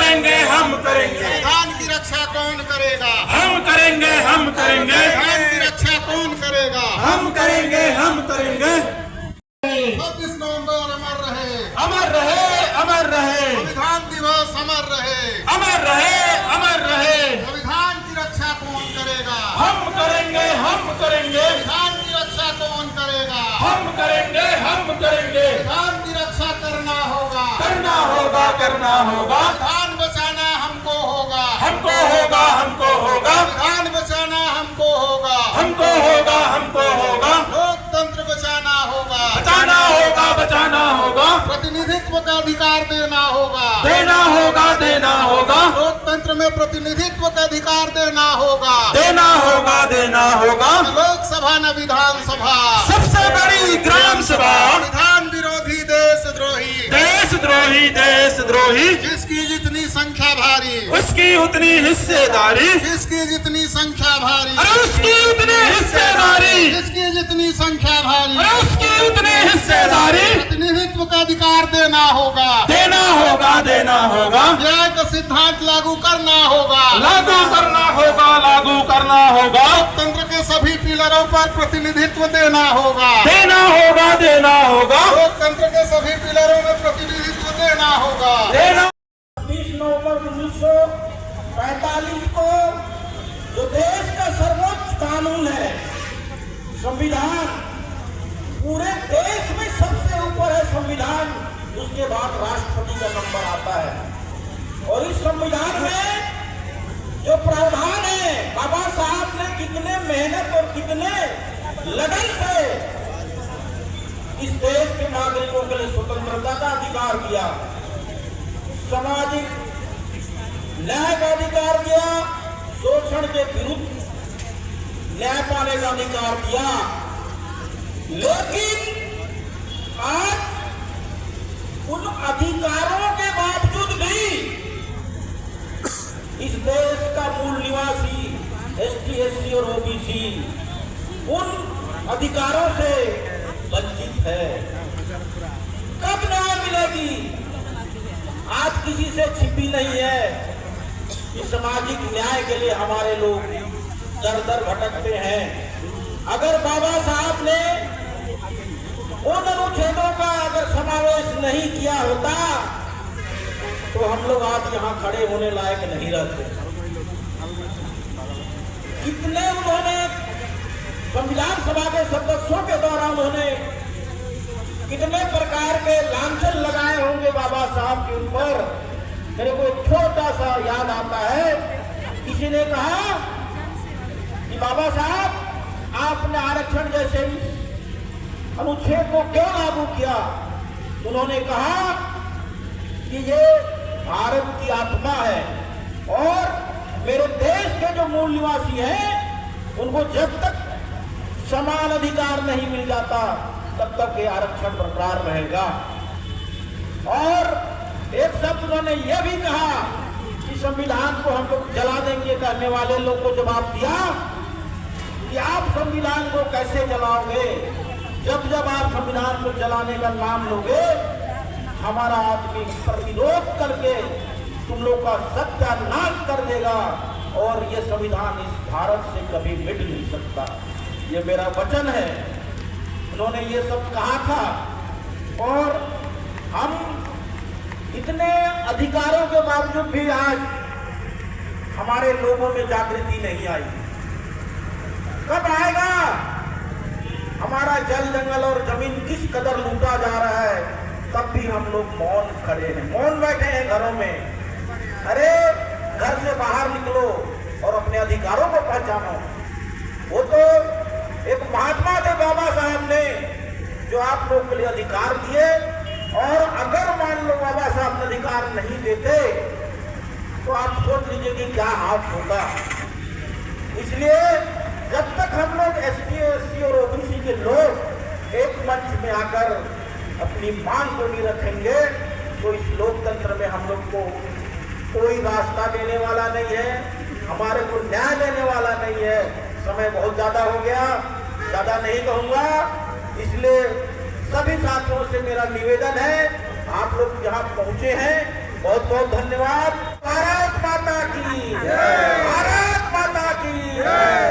करेंगे, हम करेंगे। संविधान की रक्षा कौन करेगा? हम करेंगे, हम करेंगे। संविधान की रक्षा कौन करेगा? हम करेंगे, हम करेंगे। 26 नवंबर अमर रहे, अमर रहे, अमर रहे। संविधान दिवस अमर रहे, अमर रहे, अमर रहे। संविधान की रक्षा कौन करेगा? हम करेंगे, हम करेंगे। संविधान की रक्षा कौन करेगा? हम करेंगे, हम करेंगे। संविधान की रक्षा करना होगा, करना होगा, करना होगा। संविधान बचाना हमको होगा, हमको होगा, हमको होगा। संविधान बचाना हमको होगा, हमको होगा, हमको होगा। लोकतंत्र बचाना होगा, बचाना होगा, बचाना होगा। प्रतिनिधित्व का अधिकार देना होगा, देना होगा, देना होगा। लोकतंत्र में प्रतिनिधित्व का अधिकार देना होगा, देना होगा, देना होगा। लोकसभा न विधानसभा, सबसे बड़ी ग्राम सभा। संविधान विरोधी देशद्रोही, देशद्रोही, देशद्रोही। जिसकी जितनी संख्या भारी, उसकी उतनी हिस्सेदारी। जिसकी जितनी संख्या भारी, अरे उसकी उतनी हिस्सेदारी। जिसकी जितनी संख्या भारी, अरे उसकी उतनी हिस्सेदारी। प्रतिनिधित्व का अधिकार देना होगा, देना होगा, देना होगा। न्याय का सिद्धांत लागू करना होगा, लागू करना होगा, लागू करना होगा। लोकतंत्र के सभी पिलरों पर प्रतिनिधित्व देना होगा, देना होगा, देना होगा। लोकतंत्र के सभी पिलरों में प्रतिनिधित्व देना होगा। देना 20 नवंबर 1945 को जो देश का सर्वोच्च कानून है, संविधान, पूरे देश में सबसे ऊपर है संविधान, उसके बाद राष्ट्रपति का नंबर आता है। और इस संविधान में जो प्रावधान है, बाबा साहब ने कितने मेहनत और कितने लगन से इस देश के नागरिकों के लिए स्वतंत्रता का अधिकार दिया, सामाजिक न्याय का अधिकार दिया, शोषण के विरुद्ध न्याय पाने का अधिकार दिया। लेकिन आज उन अधिकारों के बावजूद भी इस देश का मूल निवासी एसटी, एससी और ओबीसी उन अधिकारों से वंचित है। कब न्याय मिलेगी? आज किसी से छिपी नहीं है कि सामाजिक न्याय के लिए हमारे लोग दर दर भटकते हैं। अगर बाबा साहब ने उन अनुच्छेदों का अगर समावेश नहीं किया होता तो हम लोग आज यहाँ खड़े होने लायक नहीं रहते। कितने उन्होंने संविधान सभा के सदस्यों के द्वारा उन्होंने कितने प्रकार के लांछन लगाए होंगे बाबा साहब के ऊपर। मेरे को एक छोटा सा याद आता है, किसी ने कहा कि बाबा साहब आपने आरक्षण जैसे अनुच्छेद को क्यों लागू किया? उन्होंने कहा कि ये भारत की आत्मा है और मेरे देश के जो मूल निवासी हैं उनको जब तक समान अधिकार नहीं मिल जाता तब तक ये आरक्षण बरकरार रहेगा। और एक शब्द उन्होंने यह भी कहा कि संविधान को हम लोग जला देंगे। कहने वाले लोग को जवाब दिया कि आप संविधान को कैसे जलाओगे? जब जब आप संविधान को जलाने का नाम लोगे, हमारा आदमी प्रतिरोध करके तुम लोग का सत्यानाश कर देगा और ये संविधान इस भारत से कभी मिट नहीं सकता। ये मेरा वचन है। उन्होंने ये सब कहा था और हम इतने अधिकारों के बावजूद भी आज हमारे लोगों में जागृति नहीं आई। कब आएगा? हमारा जल जंगल और जमीन किस कदर लूटा जा रहा है, तब भी हम लोग मौन खड़े हैं, मौन बैठे हैं घरों में। अरे घर से बाहर निकलो और अपने अधिकारों को पहचानो। वो तो एक महात्मा थे बाबा साहब ने जो आप लोग के लिए अधिकार दिए, और अगर मान लो बाबा साहब ने अधिकार नहीं देते तो आप सोच लीजिए कि क्या हाथ होगा। इसलिए जब तक हम लोग एसटी, एससी और ओबीसी के लोग एक मंच में आकर अपनी मांग को नहीं रखेंगे तो इस लोकतंत्र में हम लोग को कोई रास्ता देने वाला नहीं है, हमारे को न्याय देने वाला नहीं है। समय बहुत ज्यादा हो गया, ज्यादा नहीं कहूंगा। इसलिए सभी साथियों से मेरा निवेदन है, आप लोग जहां पहुंचे हैं बहुत बहुत धन्यवाद। भारत माता की जय। भारत माता की जय।